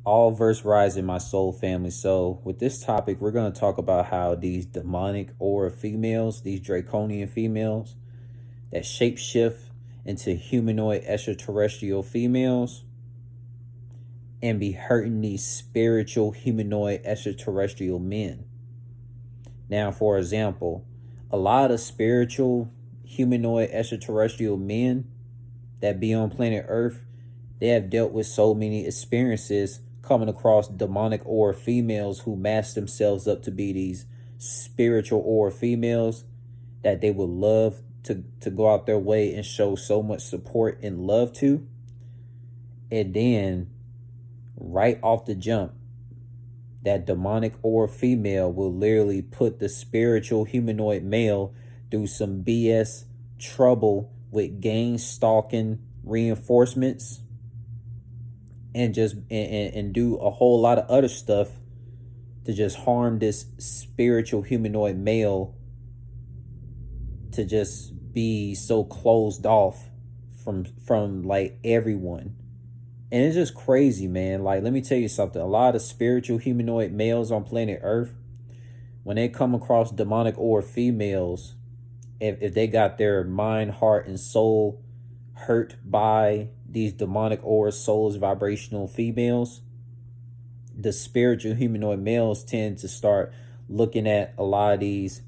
All verse rising, my soul family. So with this topic, we're going to talk about how these demonic aura females, these draconian females that shapeshift into humanoid extraterrestrial females and be hurting these spiritual humanoid extraterrestrial men. Now, for example, a lot of spiritual humanoid extraterrestrial men that be on planet Earth, they have dealt with so many experiences coming across demonic aura females who mask themselves up to be these spiritual aura females that they would love to go out their way and show so much support and love to. And then right off the jump, that demonic aura female will literally put the spiritual humanoid male through some BS trouble with gang stalking reinforcements and just and do a whole lot of other stuff to just harm this spiritual humanoid male to just be so closed off from like everyone. And it's just crazy, man. Like, let me tell you something. A lot of spiritual humanoid males on planet Earth, when they come across demonic aura females, if they got their mind, heart, and soul hurt by these demonic aura souls vibrational females, the spiritual humanoid males tend to start looking at a lot of these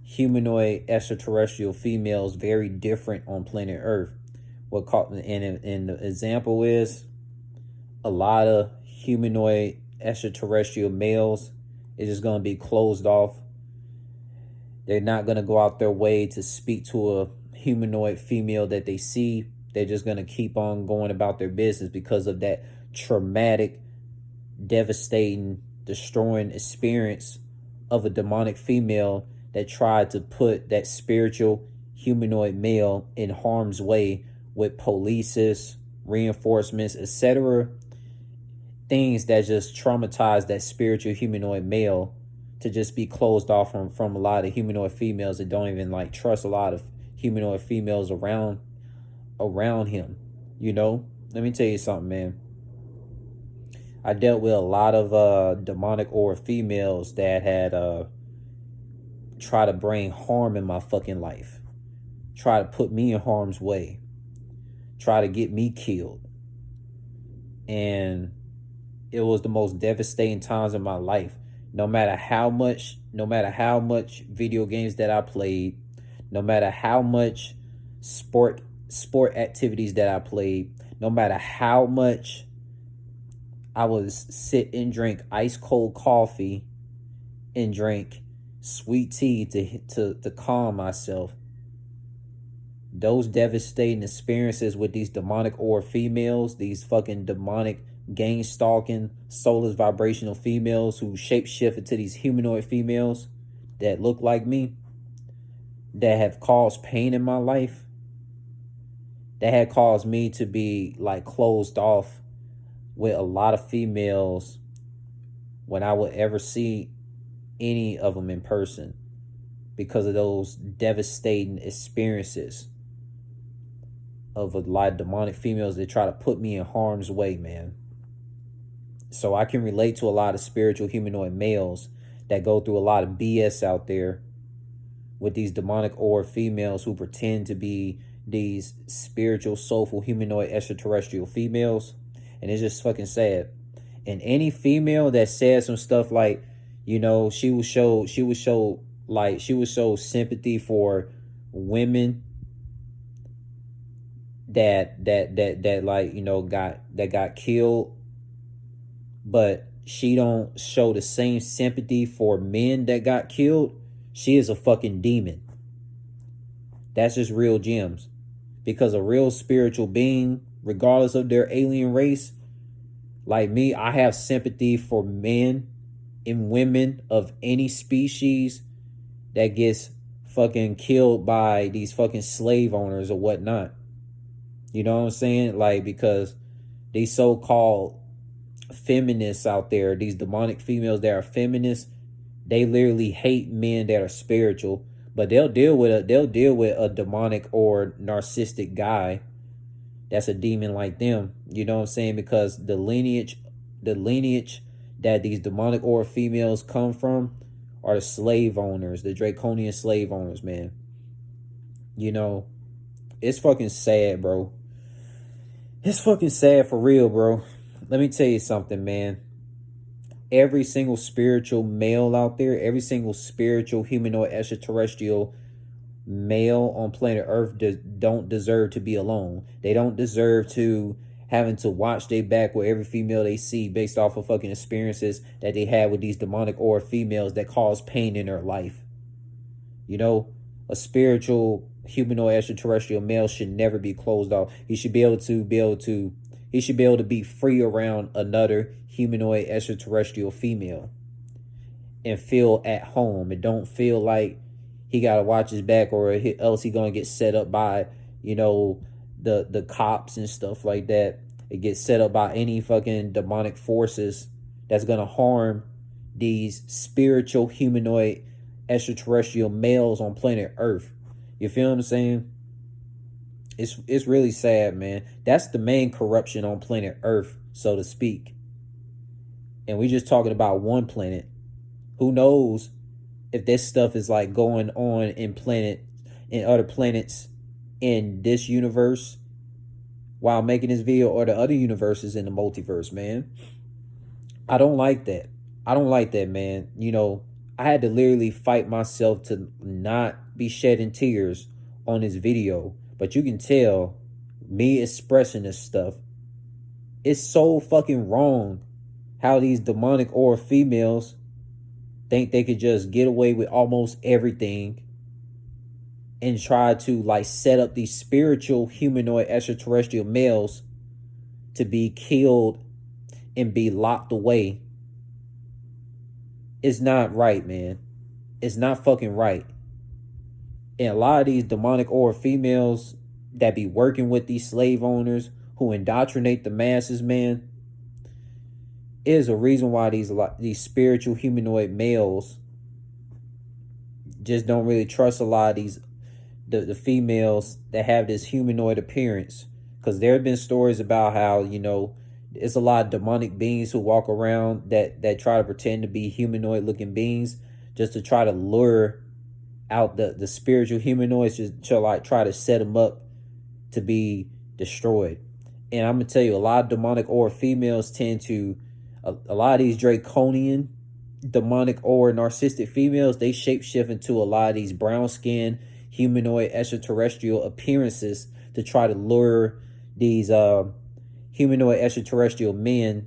humanoid extraterrestrial females very different on planet Earth. And the example is a lot of humanoid extraterrestrial males is just going to be closed off. They're not going to go out their way to speak to a humanoid female that they see. They're just going to keep on going about their business because of that traumatic, devastating, destroying experience of a demonic female that tried to put that spiritual humanoid male in harm's way with polices, reinforcements, etc. Things that just traumatize that spiritual humanoid male to just be closed off from a lot of humanoid females that don't even like trust a lot of humanoid females around him. You know, let me tell you something, man. I dealt with a lot of demonic aura females that had tried to bring harm in my fucking life, try to put me in harm's way, try to get me killed. And it was the most devastating times in my life. No matter how much video games that I played, no matter how much sport activities that I played, no matter how much I would sit and drink ice cold coffee and drink sweet tea to calm myself, those devastating experiences with these demonic aura females, these fucking demonic gang stalking soulless vibrational females who shapeshift into these humanoid females that look like me, that have caused pain in my life, that had caused me to be like closed off with a lot of females when I would ever see any of them in person because of those devastating experiences of a lot of demonic females that try to put me in harm's way, man. So I can relate to a lot of spiritual humanoid males that go through a lot of BS out there with these demonic aura females who pretend to be these spiritual, soulful, humanoid, extraterrestrial females. And it's just fucking sad. And any female that says some stuff like, you know, she would show sympathy for women that like, you know, got killed, but she don't show the same sympathy for men that got killed, she is a fucking demon. That's just real gems. Because a real spiritual being, regardless of their alien race, like me, I have sympathy for men and women of any species that gets fucking killed by these fucking slave owners or whatnot. You know what I'm saying? Like, because these so-called feminists out there, these demonic females that are feminists, they literally hate men that are spiritual, but they'll deal with a demonic or narcissistic guy that's a demon like them. You know what I'm saying? Because the lineage the lineage that these demonic aura females come from are the slave owners, the draconian slave owners, man. You know, it's fucking sad, bro. It's fucking sad for real, bro. Let me tell you something, man. Every single spiritual male out there, every single spiritual humanoid extraterrestrial male on planet Earth don't deserve to be alone. They don't deserve to having to watch their back with every female they see based off of fucking experiences that they had with these demonic aura females that cause pain in their life. You know, a spiritual humanoid extraterrestrial male should never be closed off. He should be able to be free around another humanoid extraterrestrial female and feel at home, and don't feel like he got to watch his back, or else he gonna get set up by, you know, the cops and stuff like that. It gets set up by any fucking demonic forces that's gonna harm these spiritual humanoid extraterrestrial males on planet Earth. You feel what I'm saying? It's really sad, man. That's the main corruption on planet Earth, so to speak. And we just talking about one planet. Who knows if this stuff is like going on in other planets in this universe while making this video, or the other universes in the multiverse, man. I don't like that. I don't like that, man. You know, I had to literally fight myself to not be shedding tears on this video. But you can tell me expressing this stuff, it's so fucking wrong how these demonic aura females think they could just get away with almost everything and try to like set up these spiritual humanoid extraterrestrial males to be killed and be locked away. It's not right, man. It's not fucking right. And a lot of these demonic aura females that be working with these slave owners who indoctrinate the masses, man, is a reason why these spiritual humanoid males just don't really trust a lot of these the females that have this humanoid appearance. Because there have been stories about how, you know, it's a lot of demonic beings who walk around that try to pretend to be humanoid looking beings just to try to lure out the spiritual humanoids, just to like try to set them up to be destroyed. And I'm gonna tell you, a lot of demonic aura females tend to, a lot of these draconian demonic aura narcissistic females, they shapeshift into a lot of these brown skin humanoid extraterrestrial appearances to try to lure these humanoid extraterrestrial men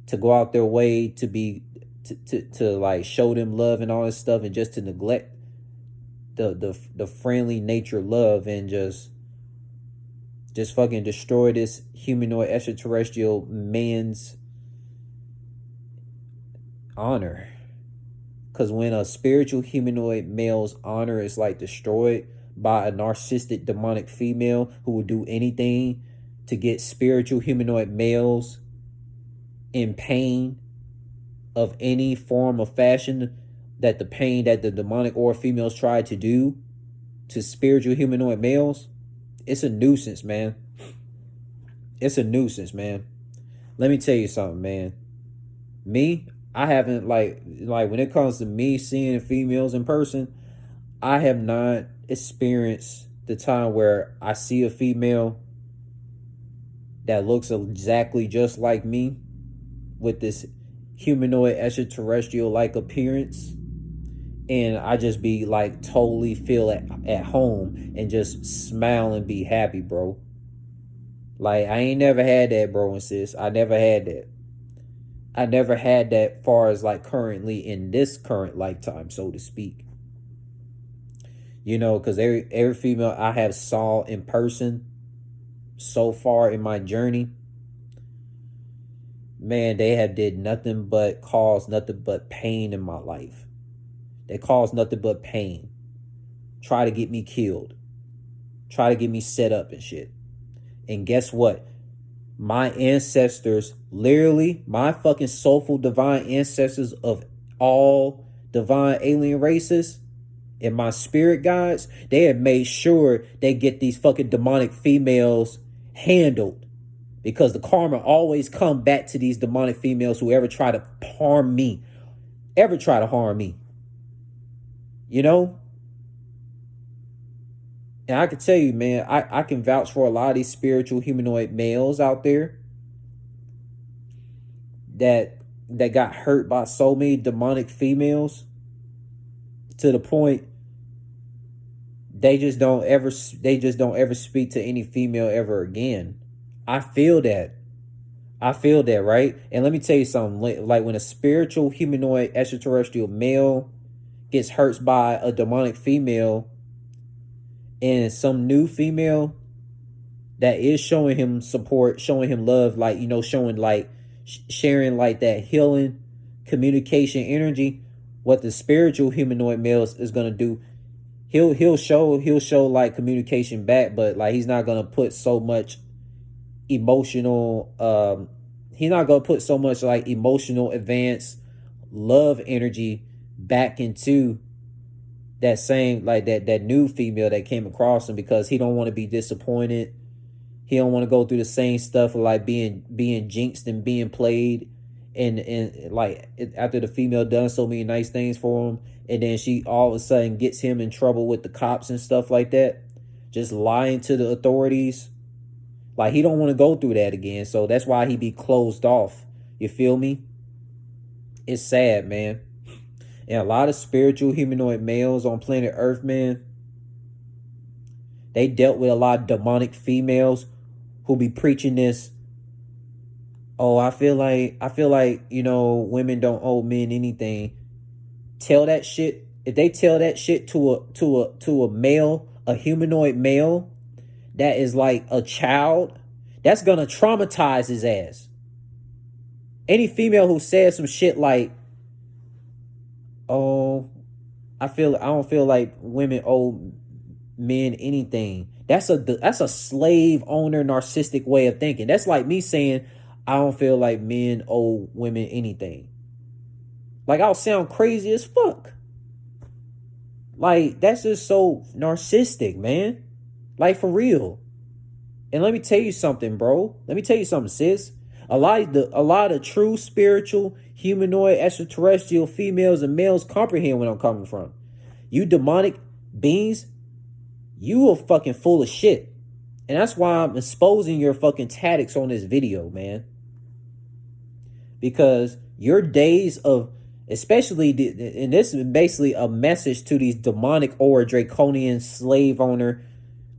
to go out their way to be to like show them love and all this stuff, and just to neglect the friendly nature love, and just fucking destroy this humanoid extraterrestrial man's honor. Because when a spiritual humanoid male's honor is like destroyed by a narcissistic demonic female who will do anything to get spiritual humanoid males in pain of any form of fashion, that the pain that the demonic aura females try to do to spiritual humanoid males, it's a nuisance, man. It's a nuisance, man. Let me tell you something, man. Me, I haven't like when it comes to me seeing females in person, I have not experienced the time where I see a female that looks exactly just like me with this humanoid extraterrestrial like appearance, and I just be like totally feel at home and just smile and be happy, bro. Like, I ain't never had that, bro and sis. I never had that. I never had that far as like currently in this current lifetime, so to speak. You know, because every female I have saw in person so far in my journey, man, they have did nothing but cause nothing but pain in my life. They cause nothing but pain. Try to get me killed. Try to get me set up and shit. And guess what? My ancestors, literally, my fucking soulful divine ancestors of all divine alien races and my spirit guides, they have made sure they get these fucking demonic females handled. because the karma always come back to these demonic females who ever try to harm me, you know? And I can tell you, man, I can vouch for a lot of these spiritual humanoid males out there that got hurt by so many demonic females to the point they just don't ever speak to any female ever again. I feel that. Right? And let me tell you something. Like when a spiritual humanoid extraterrestrial male gets hurt by a demonic female, and some new female that is showing him support, showing him love, like, showing like sharing like that healing communication energy, what the spiritual humanoid male is going to do, he'll show like communication back, but like he's not going to put so much emotional like emotional advanced love energy back into that same, like that new female that came across him, because he don't want to be disappointed. He don't want to go through the same stuff of like being jinxed and being played, and like after the female done so many nice things for him, and then she all of a sudden gets him in trouble with the cops and stuff like that, just lying to the authorities. Like he don't want to go through that again, so that's why he be closed off. You feel me? It's sad, man. And a lot of spiritual humanoid males on planet Earth, man, they dealt with a lot of demonic females who be preaching this, oh, I feel like, women don't owe men anything. Tell that shit. If they tell that shit to a male, a humanoid male that is like a child, that's gonna traumatize his ass. Any female who says some shit like, oh, I don't feel like women owe men anything, that's a slave owner narcissistic way of thinking. That's like me saying I don't feel like men owe women anything. Like, I'll sound crazy as fuck. Like, that's just so narcissistic, man. Like, for real. And let me tell you something, bro. Let me tell you something, sis. A lot of true spiritual humanoid extraterrestrial females and males comprehend where I'm coming from. You demonic beings, you are fucking full of shit. And that's why I'm exposing your fucking tactics on this video, man. Because your days of, especially, and this is basically a message to these demonic or draconian slave owner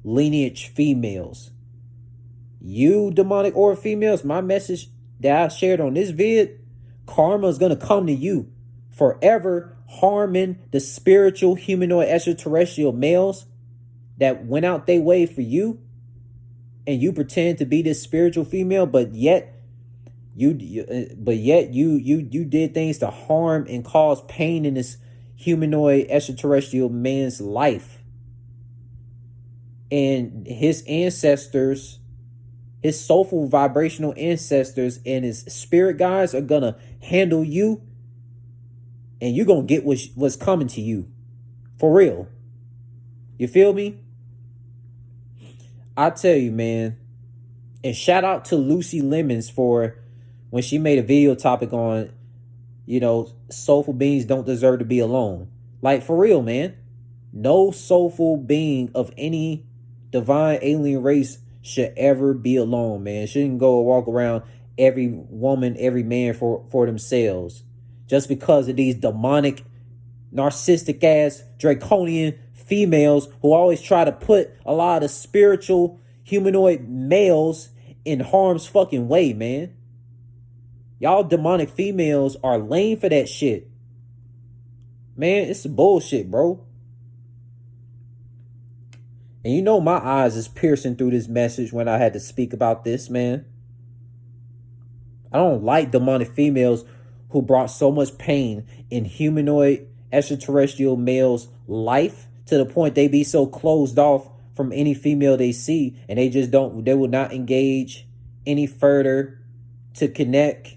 lineage females. You demonic or females, my message that I shared on this vid, karma is going to come to you forever harming the spiritual humanoid extraterrestrial males that went out their way for you, and you pretend to be this spiritual female, but yet you did things to harm and cause pain in this humanoid extraterrestrial man's life. And his ancestors, his soulful vibrational ancestors and his spirit guides are gonna handle you, and you're gonna get what's coming to you. For real. You feel me? I tell you, man. And shout out to Lucy Lemons for when she made a video topic on, soulful beings don't deserve to be alone. Like, for real, man. No soulful being of any divine alien race should ever be alone, man. Shouldn't go walk around every woman, every man for themselves. Just because of these demonic, narcissistic ass, draconian females who always try to put a lot of spiritual humanoid males in harm's fucking way, man. Y'all demonic females are lame for that shit. Man, it's bullshit, bro. And my eyes is piercing through this message when I had to speak about this, man. I don't like demonic females who brought so much pain in humanoid extraterrestrial males' life to the point they be so closed off from any female they see, and they will not engage any further to connect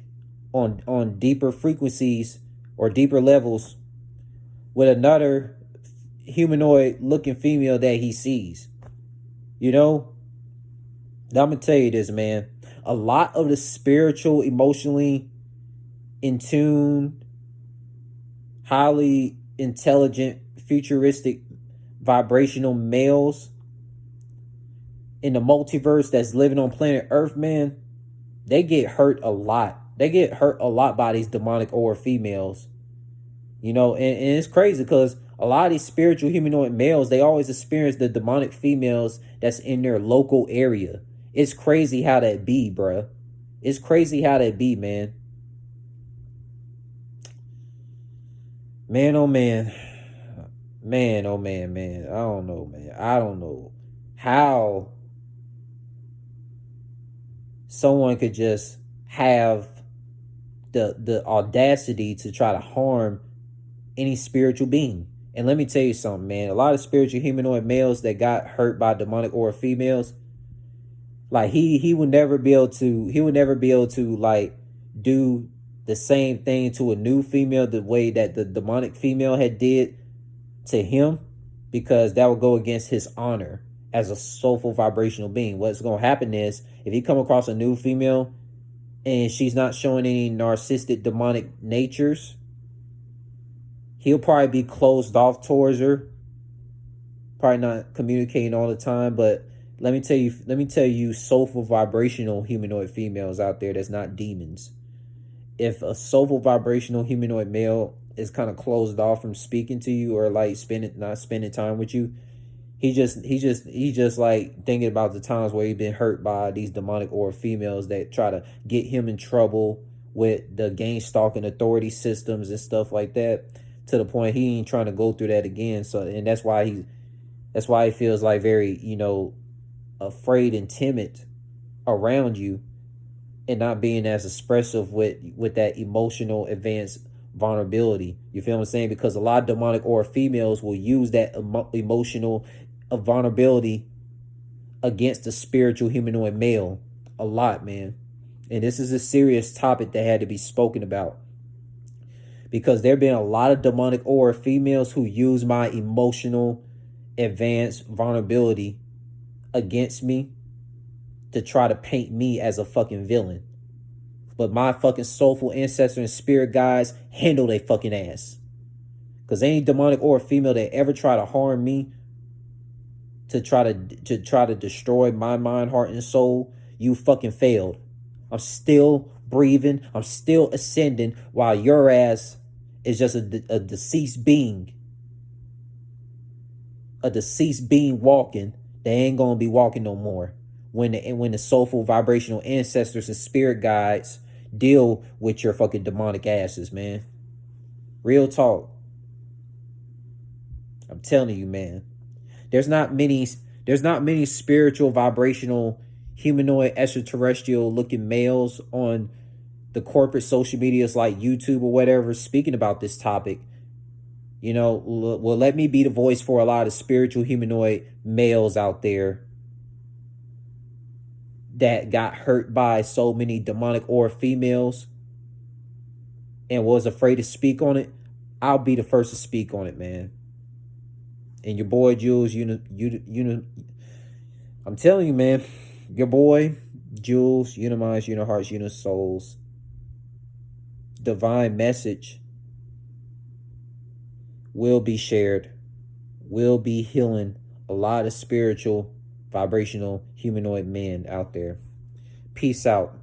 on deeper frequencies or deeper levels with another humanoid looking female that he sees. Now, I'm gonna tell you this, man. a lot of the spiritual, emotionally in tune, highly intelligent, futuristic, vibrational males in the multiverse that's living on planet Earth, man, they get hurt a lot. They get hurt a lot by these demonic aura females. You know, and it's crazy because a lot of these spiritual humanoid males, they always experience the demonic females that's in their local area. It's crazy how that be, bruh. It's crazy how that be, man. Man, oh man. Man, oh man, man. I don't know, man. I don't know how someone could just have the audacity to try to harm any spiritual being. And let me tell you something, man. A lot of spiritual humanoid males that got hurt by demonic aura females, like he would never be able to like do the same thing to a new female the way that the demonic female had did to him, because that would go against his honor as a soulful vibrational being. What's going to happen is if he come across a new female and she's not showing any narcissistic demonic natures, he'll probably be closed off towards her, probably not communicating all the time. But let me tell you soulful vibrational humanoid females out there that's not demons. If a soulful vibrational humanoid male is kind of closed off from speaking to you or like not spending time with you, he just like thinking about the times where he's been hurt by these demonic aura females that try to get him in trouble with the gang stalking authority systems and stuff like that, to the point he ain't trying to go through that again. So, and that's why he feels like very, you know, afraid and timid around you, and not being as expressive with that emotional advanced vulnerability. You feel what I'm saying? Because a lot of demonic aura females will use that emotional vulnerability against the spiritual humanoid male a lot, man. And this is a serious topic that had to be spoken about, because there have been a lot of demonic aura females who use my emotional advanced vulnerability against me to try to paint me as a fucking villain. But my fucking soulful ancestor and spirit guides handle they fucking ass. Because any demonic aura female that ever try to harm me, to try to destroy my mind, heart, and soul, you fucking failed. I'm still breathing. I'm still ascending, while your ass is just a deceased being. A deceased being walking. They ain't gonna be walking no more when the soulful vibrational ancestors and spirit guides deal with your fucking demonic asses, man. Real talk. I'm telling you, man. There's not many spiritual, vibrational, humanoid, extraterrestrial looking males on the corporate social medias like YouTube or whatever speaking about this topic. You know, well, let me be the voice for a lot of spiritual humanoid males out there that got hurt by so many demonic aura females and was afraid to speak on it. I'll be the first to speak on it, man. And your boy Jules, I'm telling you, man, your boy Jules, Uniminds, Unihearts, Unisouls, divine message will be shared, will be healing a lot of spiritual, vibrational, humanoid men out there. Peace out.